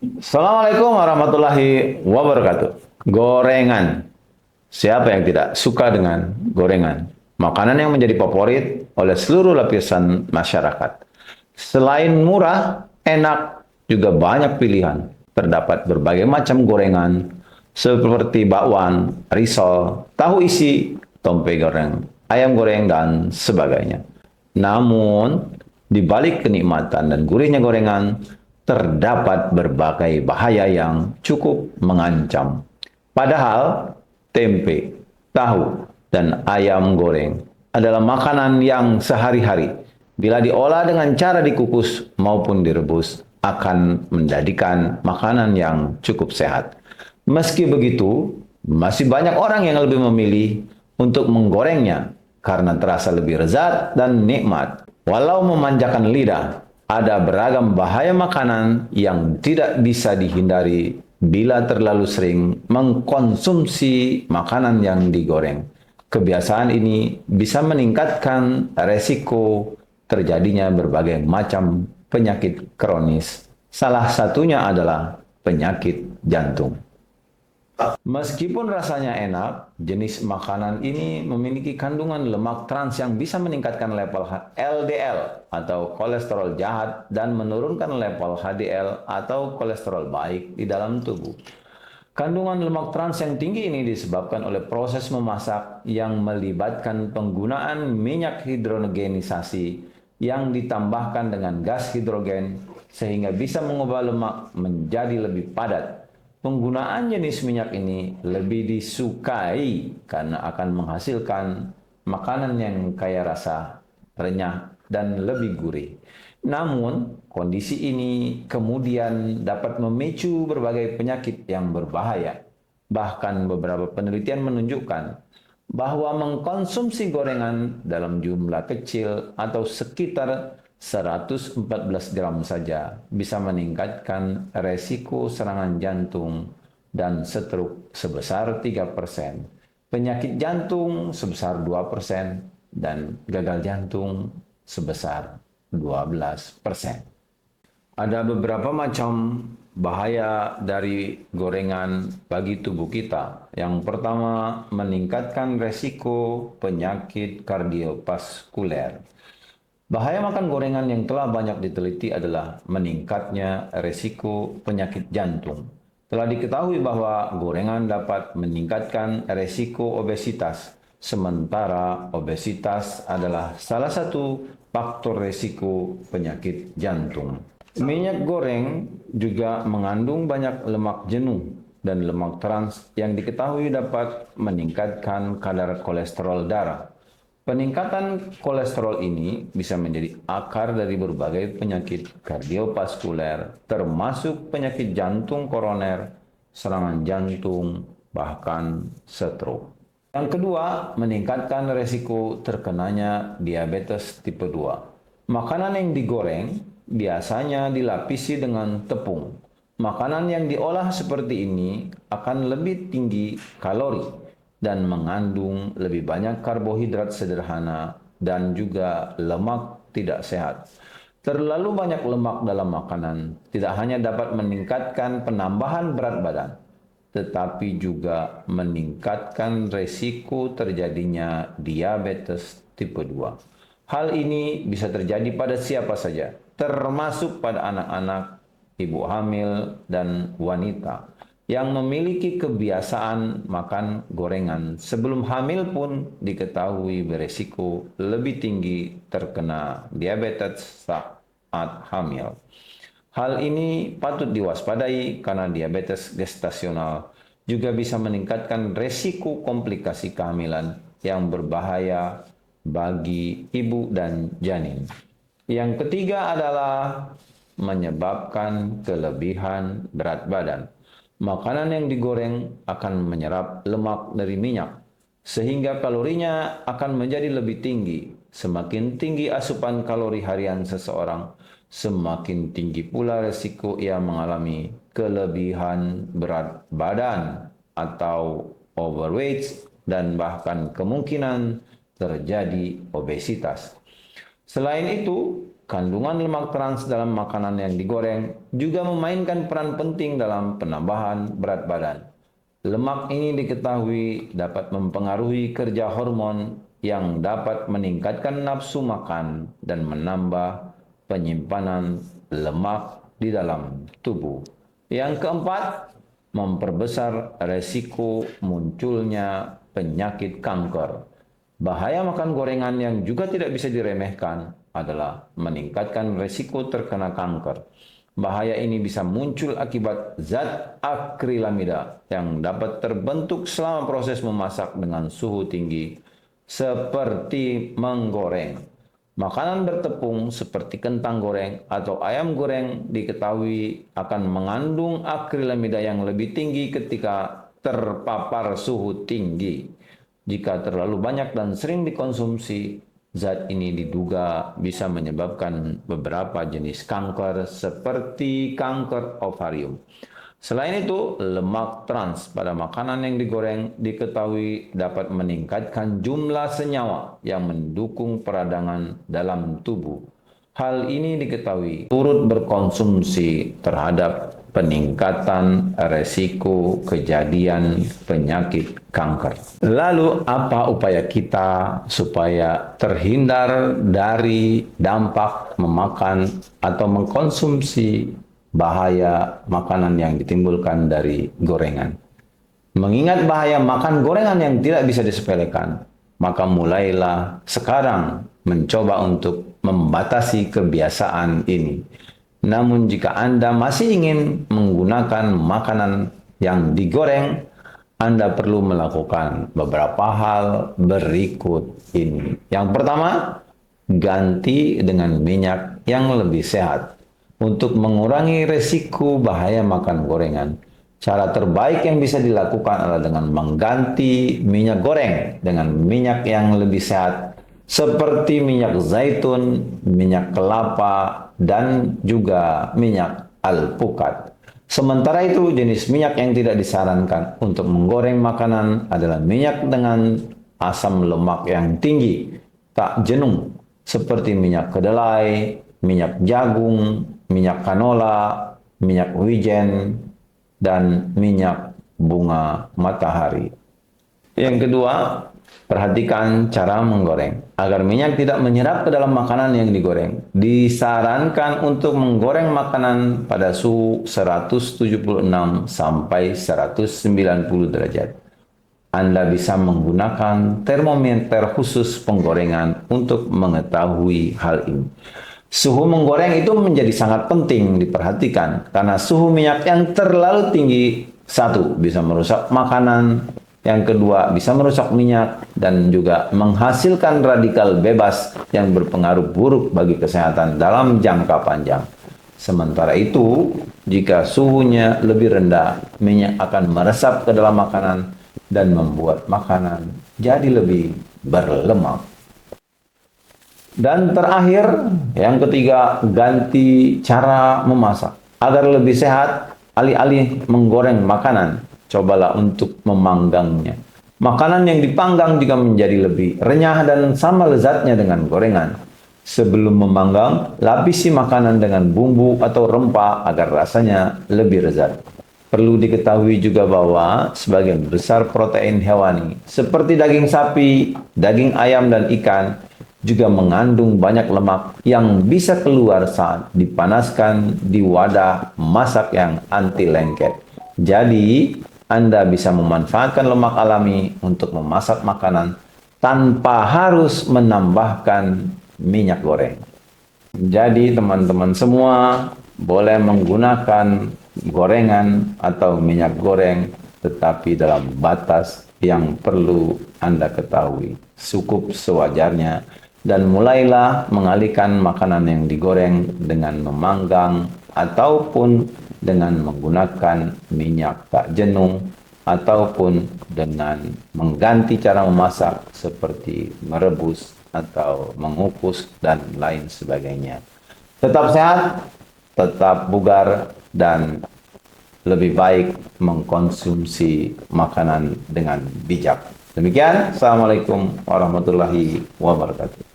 Assalamualaikum warahmatullahi wabarakatuh. Gorengan. Siapa yang tidak suka dengan gorengan? Makanan yang menjadi favorit oleh seluruh lapisan masyarakat. Selain murah, enak, juga banyak pilihan. Terdapat berbagai macam gorengan seperti bakwan, risol, tahu isi, tempe goreng, ayam goreng, dan sebagainya. Namun, di balik kenikmatan dan gurihnya gorengan, terdapat berbagai bahaya yang cukup mengancam. Padahal, tempe, tahu, dan ayam goreng adalah makanan yang sehari-hari, bila diolah dengan cara dikukus maupun direbus, akan menjadikan makanan yang cukup sehat. Meski begitu, masih banyak orang yang lebih memilih untuk menggorengnya karena terasa lebih lezat dan nikmat. Walau memanjakan lidah, ada beragam bahaya makanan yang tidak bisa dihindari bila terlalu sering mengkonsumsi makanan yang digoreng. Kebiasaan ini bisa meningkatkan resiko terjadinya berbagai macam penyakit kronis. Salah satunya adalah penyakit jantung. Meskipun rasanya enak, jenis makanan ini memiliki kandungan lemak trans yang bisa meningkatkan level LDL atau kolesterol jahat dan menurunkan level HDL atau kolesterol baik di dalam tubuh. Kandungan lemak trans yang tinggi ini disebabkan oleh proses memasak yang melibatkan penggunaan minyak hidrogenisasi yang ditambahkan dengan gas hidrogen sehingga bisa mengubah lemak menjadi lebih padat. Penggunaan jenis minyak ini lebih disukai karena akan menghasilkan makanan yang kaya rasa, renyah, dan lebih gurih. Namun, kondisi ini kemudian dapat memicu berbagai penyakit yang berbahaya. Bahkan beberapa penelitian menunjukkan bahwa mengkonsumsi gorengan dalam jumlah kecil atau sekitar 114 gram saja bisa meningkatkan resiko serangan jantung dan stroke sebesar 3%, penyakit jantung sebesar 2%, dan gagal jantung sebesar 12%. Ada beberapa macam bahaya dari gorengan bagi tubuh kita. Yang pertama, meningkatkan resiko penyakit kardiovaskuler. Bahaya makan gorengan yang telah banyak diteliti adalah meningkatnya resiko penyakit jantung. Telah diketahui bahwa gorengan dapat meningkatkan resiko obesitas, sementara obesitas adalah salah satu faktor resiko penyakit jantung. Minyak goreng juga mengandung banyak lemak jenuh dan lemak trans yang diketahui dapat meningkatkan kadar kolesterol darah. Peningkatan kolesterol ini bisa menjadi akar dari berbagai penyakit kardiovaskuler, termasuk penyakit jantung koroner, serangan jantung, bahkan stroke. Yang kedua, meningkatkan resiko terkenanya diabetes tipe 2. Makanan yang digoreng biasanya dilapisi dengan tepung. Makanan yang diolah seperti ini akan lebih tinggi kalori dan mengandung lebih banyak karbohidrat sederhana dan juga lemak tidak sehat. Terlalu banyak lemak dalam makanan tidak hanya dapat meningkatkan penambahan berat badan, tetapi juga meningkatkan resiko terjadinya diabetes tipe 2. Hal ini bisa terjadi pada siapa saja, termasuk pada anak-anak, ibu hamil, dan wanita yang memiliki kebiasaan makan gorengan sebelum hamil pun diketahui beresiko lebih tinggi terkena diabetes saat hamil. Hal ini patut diwaspadai karena diabetes gestasional juga bisa meningkatkan resiko komplikasi kehamilan yang berbahaya bagi ibu dan janin. Yang ketiga adalah menyebabkan kelebihan berat badan. Makanan yang digoreng akan menyerap lemak dari minyak, sehingga kalorinya akan menjadi lebih tinggi. Semakin tinggi asupan kalori harian seseorang, semakin tinggi pula resiko ia mengalami kelebihan berat badan atau overweight dan bahkan kemungkinan terjadi obesitas. Selain itu, kandungan lemak trans dalam makanan yang digoreng juga memainkan peran penting dalam penambahan berat badan. Lemak ini diketahui dapat mempengaruhi kerja hormon yang dapat meningkatkan nafsu makan dan menambah penyimpanan lemak di dalam tubuh. Yang keempat, memperbesar resiko munculnya penyakit kanker. Bahaya makan gorengan yang juga tidak bisa diremehkan adalah meningkatkan resiko terkena kanker. Bahaya ini bisa muncul akibat zat akrilamida yang dapat terbentuk selama proses memasak dengan suhu tinggi, seperti menggoreng. Makanan bertepung seperti kentang goreng atau ayam goreng diketahui akan mengandung akrilamida yang lebih tinggi ketika terpapar suhu tinggi. Jika terlalu banyak dan sering dikonsumsi, zat ini diduga bisa menyebabkan beberapa jenis kanker seperti kanker ovarium. Selain itu, lemak trans pada makanan yang digoreng diketahui dapat meningkatkan jumlah senyawa yang mendukung peradangan dalam tubuh. Hal ini diketahui turut berkonsumsi terhadap peningkatan resiko kejadian penyakit kanker. Lalu apa upaya kita supaya terhindar dari dampak memakan atau mengkonsumsi bahaya makanan yang ditimbulkan dari gorengan? Mengingat bahaya makan gorengan yang tidak bisa disepelekan, maka mulailah sekarang mencoba untuk membatasi kebiasaan ini. Namun jika Anda masih ingin menggunakan makanan yang digoreng, Anda perlu melakukan beberapa hal berikut ini. Yang pertama, ganti dengan minyak yang lebih sehat. Untuk mengurangi resiko bahaya makan gorengan, cara terbaik yang bisa dilakukan adalah dengan mengganti minyak goreng dengan minyak yang lebih sehat, seperti minyak zaitun, minyak kelapa, dan juga minyak alpukat. Sementara itu, jenis minyak yang tidak disarankan untuk menggoreng makanan adalah minyak dengan asam lemak yang tinggi, tak jenuh, seperti minyak kedelai, minyak jagung, minyak canola, minyak wijen, dan minyak bunga matahari. Yang kedua, perhatikan cara menggoreng. Agar minyak tidak menyerap ke dalam makanan yang digoreng, disarankan untuk menggoreng makanan pada suhu 176 sampai 190 derajat. Anda bisa menggunakan termometer khusus penggorengan untuk mengetahui hal ini. Suhu menggoreng itu menjadi sangat penting diperhatikan karena suhu minyak yang terlalu tinggi, satu, bisa merusak makanan, yang kedua, bisa merusak minyak dan juga menghasilkan radikal bebas yang berpengaruh buruk bagi kesehatan dalam jangka panjang. Sementara itu, jika suhunya lebih rendah, minyak akan meresap ke dalam makanan dan membuat makanan jadi lebih berlemak. Dan terakhir, yang ketiga, ganti cara memasak. Agar lebih sehat, alih-alih menggoreng makanan, cobalah untuk memanggangnya. Makanan yang dipanggang juga menjadi lebih renyah dan sama lezatnya dengan gorengan. Sebelum memanggang, lapisi makanan dengan bumbu atau rempah agar rasanya lebih lezat. Perlu diketahui juga bahwa sebagian besar protein hewani, seperti daging sapi, daging ayam, dan ikan, juga mengandung banyak lemak yang bisa keluar saat dipanaskan di wadah masak yang anti lengket. Jadi, Anda bisa memanfaatkan lemak alami untuk memasak makanan tanpa harus menambahkan minyak goreng. Jadi, teman-teman semua boleh menggunakan gorengan atau minyak goreng, tetapi dalam batas yang perlu Anda ketahui. Cukup sewajarnya. Dan mulailah mengalihkan makanan yang digoreng dengan memanggang ataupun dengan menggunakan minyak tak jenuh ataupun dengan mengganti cara memasak seperti merebus atau mengukus dan lain sebagainya. Tetap sehat, tetap bugar, dan lebih baik mengkonsumsi makanan dengan bijak. Demikian, Assalamualaikum warahmatullahi wabarakatuh.